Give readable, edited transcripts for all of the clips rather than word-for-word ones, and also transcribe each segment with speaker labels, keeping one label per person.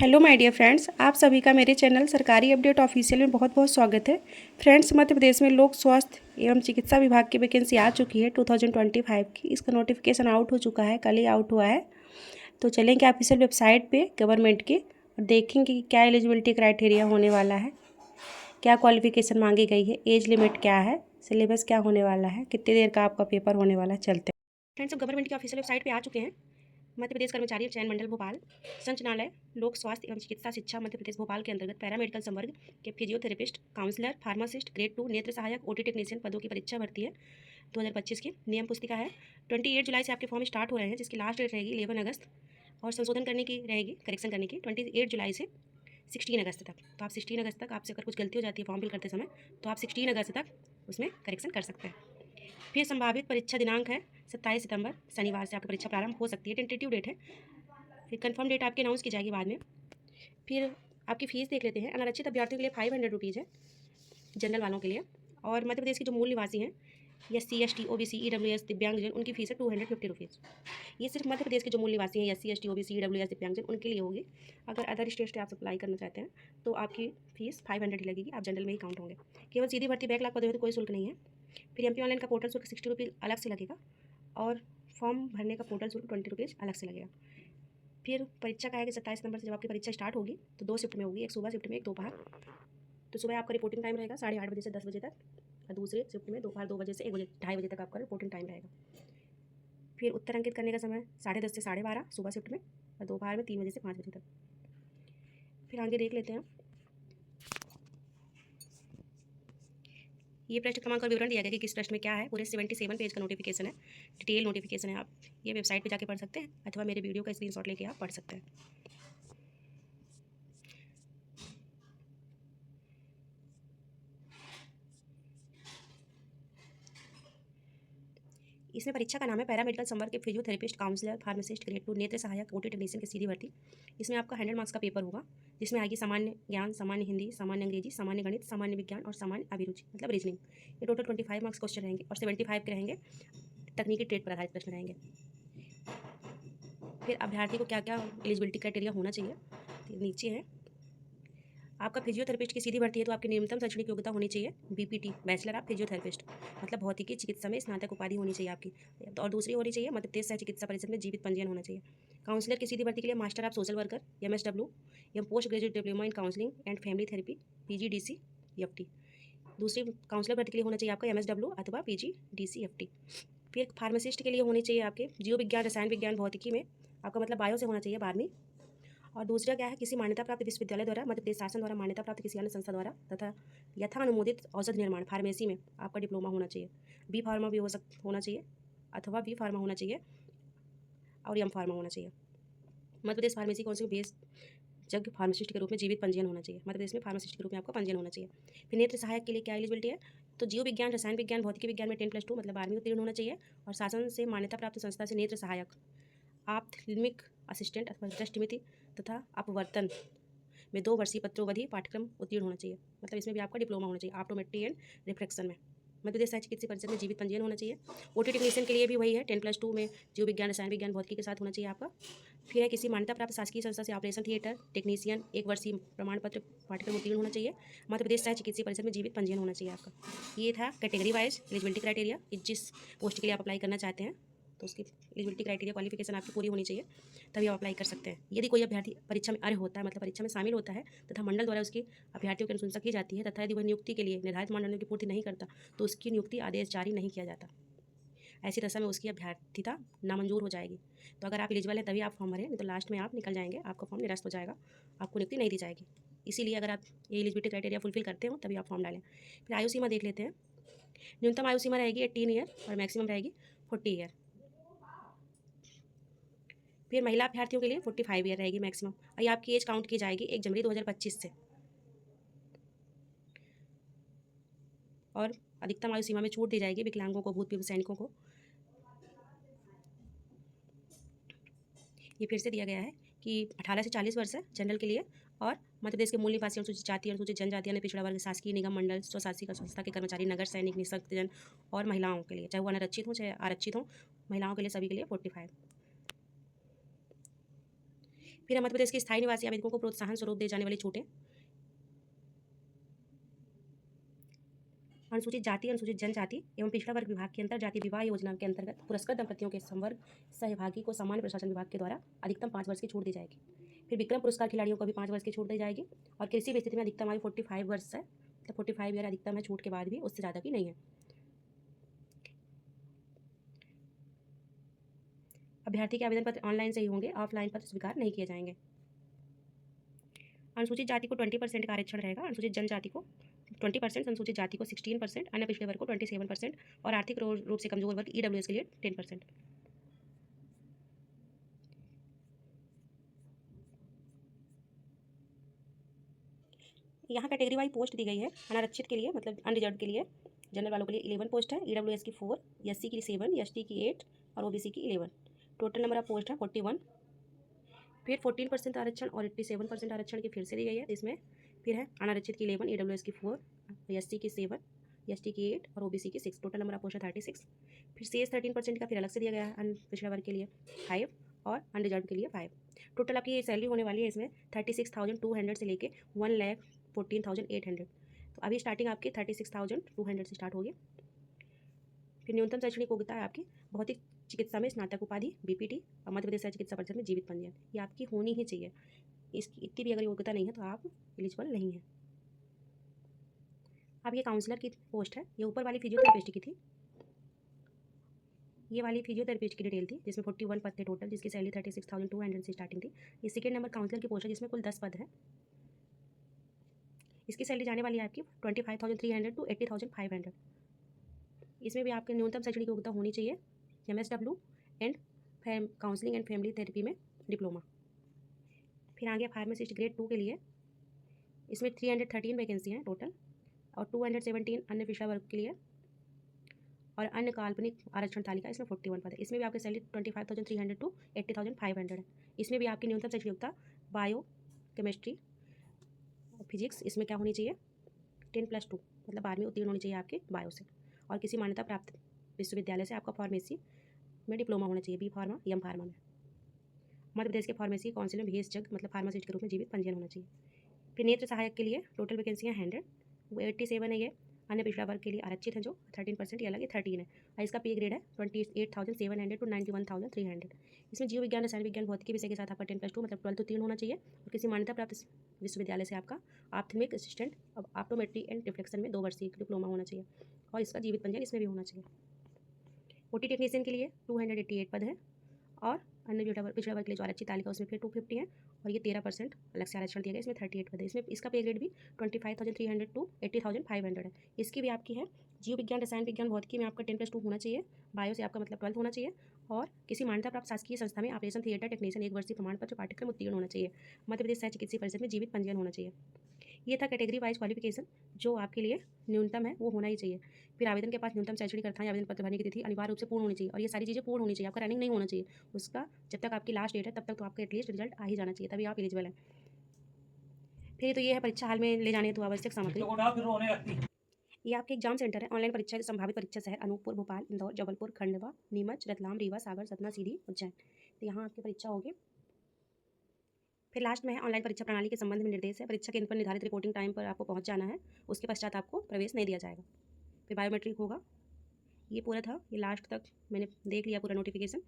Speaker 1: Hello my dear friends, आप सभी का मेरे चैनल सरकारी अपडेट ऑफिशियल में बहुत बहुत स्वागत है। फ्रेंड्स, मध्य प्रदेश में लोक स्वास्थ्य एवं चिकित्सा विभाग की वैकेंसी आ चुकी है 2025 की। इसका नोटिफिकेशन आउट हो चुका है, कल ही आउट हुआ है। तो चलेंगे ऑफिशियल वेबसाइट पे गवर्नमेंट के और देखेंगे कि क्या एलिजिबिलिटी क्राइटेरिया होने वाला है, क्या क्वालिफिकेशन मांगी गई है, एज लिमिट क्या है, सिलेबस क्या होने वाला है, कितनी देर का आपका पेपर होने वाला है। चलते हैं फ्रेंड्स, हम गवर्नमेंट की ऑफिशियल वेबसाइट पर आ चुके हैं। मध्य प्रदेश कर्मचारी चयन मंडल भोपाल संचालनालय लोक स्वास्थ्य एवं चिकित्सा शिक्षा मध्य प्रदेश भोपाल के अंतर्गत पैरामेडिकल संवर्ग के फिजियोथेरेपिस्ट, काउंसलर, फार्मासिस्ट, ग्रेड 2 नेत्र सहायक, ओटी टेक्नीशियन पदों की परीक्षा भर्ती है 2025 की। नियम पुस्तिका है 28 जुलाई से आपके फॉर्म स्टार्ट हो रहे हैं, जिसकी लास्ट डेट रहेगी 11 अगस्त और संशोधन करने की रहेगी, करेक्शन करने की 28 जुलाई से 16 अगस्त तक। तो आप 16 अगस्त तक आपसे अगर कुछ गलती हो जाती है फॉर्म फिल करते समय तो आप 16 अगस्त तक उसमें करेक्शन कर सकते हैं। फिर संभावित परीक्षा दिनांक है 27 सितंबर, शनिवार से आपकी परीक्षा प्रारंभ हो सकती है, टेंटेटिव डेट है। फिर कंफर्म डेट आपकी अनाउंस की जाएगी बाद में। फिर आपकी फ़ीस देख लेते हैं। अनारक्षित अभ्यर्थियों के लिए 500 रुपीज़ है, जनरल वालों के लिए। और मध्य प्रदेश के जो मूल निवासी हैं SC ST OBC EWS दिव्यांगजन, उनकी फ़ीस है 250 रुपीज़। ये सिर्फ मध्य प्रदेश के जो मूल निवासी हैं SC ST OBC EWS दिव्यांगजन उनके लिए होगी। अगर अदर स्टेट से आप अप्लाई करना चाहते हैं तो आपकी फ़ीस 500 ही लगेगी, आप जनरल में ही काउंट होंगे। केवल सीधी भर्ती बैकलॉग पदों में तो कोई शुल्क नहीं है। फिर MP ऑनलाइन का पोर्टल शुल्क 60 रुपीज़ अलग से लगेगा और फॉर्म भरने का पोर्टल शुल्क 20 रुपीज़ अलग से लगेगा। फिर परीक्षा का है कि 27 नवंबर से जब आपकी परीक्षा स्टार्ट होगी तो 2 शिफ्ट में होगी, एक सुबह शिफ्ट में, एक दोपहर। तो सुबह आपका रिपोर्टिंग टाइम रहेगा 8:30 बजे से 10 बजे तक और दूसरे शिफ्ट में दोपहर 2 बजे से 1 बजे 2:30 बजे तक आपका रिपोर्टिंग टाइम रहेगा। फिर उत्तर अंकित करने का समय 10:30 से 12:30 सुबह शिफ्ट में और दोपहर में 3 बजे से 5 बजे तक। फिर आगे देख लेते हैं, ये प्रश्न क्रमांक और विवरण दिया गया कि किस प्रश्न में क्या है। पूरे 77 पेज का नोटिफिकेशन है, डिटेल नोटिफिकेशन है। आप ये वेबसाइट पे जाके पढ़ सकते हैं अथवा मेरे वीडियो का स्क्रीनशॉट लेके आप पढ़ सकते हैं। इसमें परीक्षा का नाम है पैरामेडिकल संवर्ग के फिजियोथेरेपिस्ट, काउंसलर, फार्मासिस्ट, ग्रेड 2 नेत्र सहायक, ओटी टेक्नीशियन की सीधी भर्ती। इसमें आपका 100 मार्क्स का पेपर होगा, जिसमें आएगी सामान्य ज्ञान, सामान्य हिंदी, सामान्य अंग्रेजी, सामान्य गणित, सामान्य विज्ञान और सामान्य अभिरुचि मतलब रीजनिंग। ये टोटल 25 मार्क्स क्वेश्चन रहेंगे और 75 के रहेंगे तकनीकी ट्रेड पर आधारित प्रश्न रहेंगे। फिर अभ्यर्थी को क्या क्या एलिजिबिलिटी क्राइटेरिया होना चाहिए नीचे है। आपका फिजियोथेरेपिस्ट की सीधी भर्ती है तो आपकी न्यूनतम शैक्षणिक योग्यता होनी चाहिए BPT बैचलर ऑफ फिजियोथेरेपिस्ट मतलब भौतिकी चिकित्सा में स्नातक उपाधि होनी चाहिए आपकी। और दूसरी होनी चाहिए मध्य प्रदेश चिकित्सा परिषद में जीवित पंजीयन होना चाहिए। काउंसलर की सीधी भर्ती के लिए master of social worker MSW या post graduate diploma in counselling and family therapy PGDC FT। दूसरी काउंसलर भर्ती के लिए होना चाहिए आपका MSW अथवा PGDC FT। फिर फार्मासिस्ट के लिए होनी चाहिए आपके जीव विज्ञान, रसायन विज्ञान, भौतिकी में आपका मतलब बायो से होना चाहिए 12वीं। और दूसरा क्या है, किसी मान्यता प्राप्त विश्वविद्यालय द्वारा, मध्य प्रदेश शासन द्वारा मान्यता प्राप्त किसी अन्य संस्था द्वारा तथा यथा अनुमोदित औषध निर्माण फार्मेसी में आपका डिप्लोमा होना चाहिए। B फार्मा भी होना चाहिए अथवा B फार्मा होना चाहिए और M फार्मा होना चाहिए। Madhya Pradesh pharmacy council base जग फार्मासिस्ट के रूप में जीवित पंजीयन होना चाहिए। मध्य प्रदेश में फार्मासिस्ट के रूप में आपका पंजीयन होना चाहिए। फिर नेत्र सहायक के लिए क्या एलिजिबिलिटी है, तो जीव विज्ञान, रसायन विज्ञान, भौतिकी विज्ञान में 10+2 मतलब 12वीं उत्तीर्ण होना चाहिए और शासन से मान्यता प्राप्त संस्था से नेत्र सहायक, ऑप्थेल्मिक असिस्टेंट अथवा दृष्टिमिति तथा अपवर्तन में 2 वर्षीय पत्रोवधि पाठ्यक्रम उत्तीर्ण होना चाहिए। मतलब इसमें भी आपका डिप्लोमा होना चाहिए ऑप्टोमेट्री एंड रिफ्रैक्शन में। मध्य प्रदेश राज्य चिकित्सा परिषद में जीवित पंजीयन होना चाहिए। ओटी टेक्नीशियन के लिए भी वही है, 10+2 में जीव विज्ञान, रसायन विज्ञान, भौतिकी के साथ होना चाहिए आपका। फिर है किसी मान्यता प्राप्त शासकीय संस्था से ऑपरेशन थिएटर टेक्नीशियन 1 वर्षीय प्रमाण पत्र पाठ्यक्रम उत्तीर्ण होना चाहिए। मध्य प्रदेश राज्य चिकित्सा परिषद में जीवित पंजीयन होना चाहिए आपका। ये था कैटेगरी वाइज एलिजिबिलिटी क्राइटेरिया, जिस पोस्ट के लिए आप अप्लाई करना चाहते हैं तो उसकी एलिजिबिलिटी क्राइटेरिया क्वालिफिकेशन आपकी पूरी होनी चाहिए, तभी आप अप्लाई कर सकते हैं। यदि कोई अभ्यर्थी परीक्षा में अर्ह होता है मतलब परीक्षा में शामिल होता है तथा मंडल द्वारा उसकी अभ्यर्थियों की अनुशंसा की जाती है तथा यदि वह नियुक्ति के लिए निर्धारित मानदंडों की पूर्ति नहीं करता तो उसकी नियुक्ति आदेश जारी नहीं किया जाता। ऐसी दशा में उसकी अभ्यर्थिता नामंजूर हो जाएगी। तो अगर आप एलिजिबल हैं तभी आप फॉर्म भरें, नहीं तो लास्ट में आप निकल जाएंगे, आपका फॉर्म निरस्त हो जाएगा, आपको नियुक्ति नहीं दी जाएगी। इसीलिए अगर आप ये एलिजिबिलिटी क्राइटेरिया फुलफिल करते हो तभी आप फॉर्म डालें। फिर आयु सीमा देख लेते हैं। न्यूनतम आयु सीमा रहेगी 18 ईयर और मैक्सिमम रहेगी 40 ईयर। फिर महिला अभ्यर्थियों के लिए 45 ईयर रहेगी मैक्सिमम और ये आपकी एज काउंट की जाएगी 1 जनवरी 2025 से। और अधिकतम आयु सीमा में छूट दी जाएगी विकलांगों को, भूतपूर्व सैनिकों को। ये फिर से दिया गया है कि 18 से 40 वर्ष है जनरल के लिए और मध्य प्रदेश के मूल निवासी, अनुसूचित जाति, अनुसूचित जनजाति, अन्य पिछड़ा वर्ग, शासकीय निगम मंडल, स्वशासी संस्था के कर्मचारी, नगर सैनिक, निःशक्त जन और महिलाओं के लिए, चाहे वो अनारक्षित हों चाहे आरक्षित हों, महिलाओं के लिए सभी के लिए 45। फिर है मध्य प्रदेश के स्थायी निवासी आवेदकों को प्रोत्साहन स्वरूप दी जाने वाली छूटें। अनुसूचित जाति, अनुसूचित जनजाति एवं पिछड़ा वर्ग विभाग की अंतर्जातीय विवाह योजना के अंतर्गत पुरस्कृत दंपतियों के संवर्ग सहभागी को सामान्य प्रशासन विभाग के द्वारा अधिकतम 5 वर्ष की छूट दी जाएगी। फिर विक्रम पुरस्कार खिलाड़ियों को भी 5 वर्ष की छूट दी जाएगी। और किसी भी स्थिति में अधिकतम आयु 45 वर्ष है, मतलब 45 ईयर अधिकतम है, छूट के बाद भी उससे ज़्यादा की नहीं है। अभ्यर्थी के आवेदन पत्र ऑनलाइन से ही होंगे, ऑफलाइन पत्र स्वीकार नहीं किए जाएंगे। अनुसूचित जाति को 20% का आरक्षण रहेगा, अनुसूचित जनजाति को 20%, अनुसूचित जाति को 16%, अन्य पिछड़े वर्ग को 27% और आर्थिक रूप से कमजोर वर्ग EWS के लिए 10%। यहाँ कैटेगरी वाइज पोस्ट दी गई है। अनारक्षित के लिए मतलब अनरिजर्व के लिए, जनरल वालों के लिए 11 पोस्ट है, EWS की 4, SC की 7, ST की 8 और OBC की 11। टोटल नंबर ऑफ पोस्ट है 41। फिर 14% आरक्षण और 87% आरक्षण की फिर से दी गई है। इसमें फिर है अनारक्षित की 11, EWS की 4, SC की 7, ST की 8 और OBC की 6। टोटल नंबर ऑफ पोस्ट है 36। फिर शेष 13% का फिर अलग से दिया गया है, पिछड़ा वर्ग के लिए 5 और अनरिजर्व के लिए 5। टोटल आपकी ये सैलरी होने वाली है इसमें 36,200 से लेके 1,14,800। तो अभी स्टार्टिंग आपकी 36,200 से स्टार्ट होगी। फिर न्यूनतम शैक्षणिक योग्यता है आपकी भौतिक चिकित्सा में स्नातक उपाधि BPT और मध्य प्रदेश चिकित्सा परिषद में जीवित पंजीयन, ये आपकी होनी ही चाहिए। इसकी इतनी भी अगर योग्यता नहीं है तो आप एलिजिबल नहीं है। अब ये काउंसलर की पोस्ट है। ये ऊपर वाली फिजियोथेरेपिस्ट की थी, ये वाली फिजियोथेरेपिस्ट की डिटेल थी जिसमें 41 पद थे टोटल, जिसकी सैलरी 36,200 से स्टार्टिंग थी। ये सेकेंड नंबर काउंसलर की पोस्ट है जिसमें कुल 10 पद है। इसकी सैलरी जाने वाली है आपकी 25,300 to 80,500। इसमें भी आपके न्यूनतम शैक्षणिक योग्यता होनी चाहिए MSW and counselling and family therapy में डिप्लोमा। फिर आगे फार्मासिस्ट ग्रेड 2 के लिए इसमें 313 वैकेंसी हैं टोटल और 217 अन्य पिछड़ा वर्ग के लिए और अन्य काल्पनिक आरक्षण तालिका इसमें 41 पद है। इसमें भी आपकी सैलरी 25,300 to 80,500 है। इसमें भी आपकी न्यूनतम शैक्षणिक योग्यता बायो, केमिस्ट्री, फिजिक्स इसमें क्या होनी चाहिए 10+2, मतलब 12वीं उत्तीर्ण होनी चाहिए आपके बायो से और किसी मान्यता प्राप्त विश्वविद्यालय से आपका फार्मेसी में डिप्लोमा होना चाहिए, B फार्मा, M फार्मा में। मध्य प्रदेश के फार्मेसी काउंसिल में भेषजग मतलब फार्मासिस्ट के रूप में जीवित पंजीयन होना चाहिए। फिर नेत्र सहायक के लिए टोटल वैकेंसियाँ 100, वो 87 है। ये अन्य पिछड़ा वर्ग के लिए आरक्षित है जो 13%, ये अलग है 13 है और इसका पे ग्रेड है 28,700 to 91,300। इसमें जीव विज्ञान, रसायन विज्ञान, भौतिकी विषय के साथ आपका 10+2 मतलब 12 उत्तीर्ण होना चाहिए और किसी मान्यता प्राप्त विश्वविद्यालय से आपका ophthalmic assistant optometry and reflection में 2 वर्ष की डिप्लोमा होना चाहिए और इसका जीवित पंजीयन इसमें भी होना चाहिए। OT टेक्नीशियन के लिए 288 पद है और अन्य पिछड़ा वर्ग के लिए जो आरक्षित तालिका उसमें फिर 250 है और ये 13% अलग से आरक्षण दिया गया, इसमें 38 पद है। इसमें इसका पे ग्रेड भी 25,300 to 80,500 है। इसकी भी आपकी है जीव विज्ञान, रसायन विज्ञान, भौतिकी में आपका 10+2 होना चाहिए, बायो से आपका मतलब 12 होना चाहिए और किसी मान्यता प्राप्त शासकीय संस्था में ऑपरेशन थिएटर टेक्नीशियन 1 वर्षीय प्रमाण पत्र पाठ्यक्रम उत्तीर्ण होना चाहिए। मध्य प्रदेश चिकित्सा परिषद में जीवित पंजीयन होना चाहिए। ये था कैटेगरी वाइज क्वालिफिकेशन जो आपके लिए न्यूनतम है वो होना ही चाहिए। फिर आवेदन के पास न्यूनतम शैक्षणिक अर्थात आवेदन पत्र भरने की तिथि अनिवार्य रूप से पूर्ण होनी चाहिए और ये सारी चीज़ें पूर्ण होनी चाहिए। आपका रनिंग नहीं होना चाहिए उसका, जब तक आपकी लास्ट डेट है तब तक तो आपका एटलीस्ट रिजल्ट आ ही जाना चाहिए, तभी आप एलिजिबल हैं। फिर तो ये है परीक्षा हाल में ले जाने हेतु आवश्यक सामग्री। ये आपके एग्जाम सेंटर है। ऑनलाइन परीक्षा के संभावित परीक्षा शहर अनूपपुर, भोपाल, इंदौर, जबलपुर, खंडवा, नीमच, रतलाम, रीवा, सागर, सतना, सीधी, उज्जैन। तो यहाँ आपकी परीक्षा होगी। फिर लास्ट में है ऑनलाइन परीक्षा प्रणाली के संबंध में निर्देश है। परीक्षा केंद्र पर निर्धारित रिपोर्टिंग टाइम पर आपको पहुँच जाना है, उसके पश्चात आपको प्रवेश नहीं दिया जाएगा। फिर बायोमेट्रिक होगा। ये पूरा था, ये लास्ट तक मैंने देख लिया पूरा नोटिफिकेशन।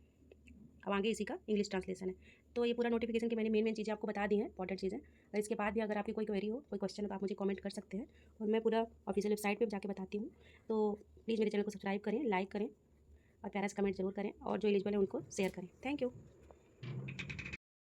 Speaker 1: अब आगे इसी का इंग्लिश ट्रांसलेशन है। तो ये पूरा नोटिफिकेशन की मैंने मेन चीज़ें आपको बता दी हैं, इंपॉर्टेंट चीज़ें। और इसके बाद भी अगर आपकी कोई क्वेरी हो, कोई क्वेश्चन हो तो आप मुझे कमेंट कर सकते हैं और मैं पूरा ऑफिशियल वेबसाइट पे जाके बताती हूँ। तो प्लीज़ मेरे चैनल को सब्सक्राइब करें, लाइक करें और प्यारा सा कमेंट जरूर करें और जो एलिजिबल है उनको शेयर करें। Thank you.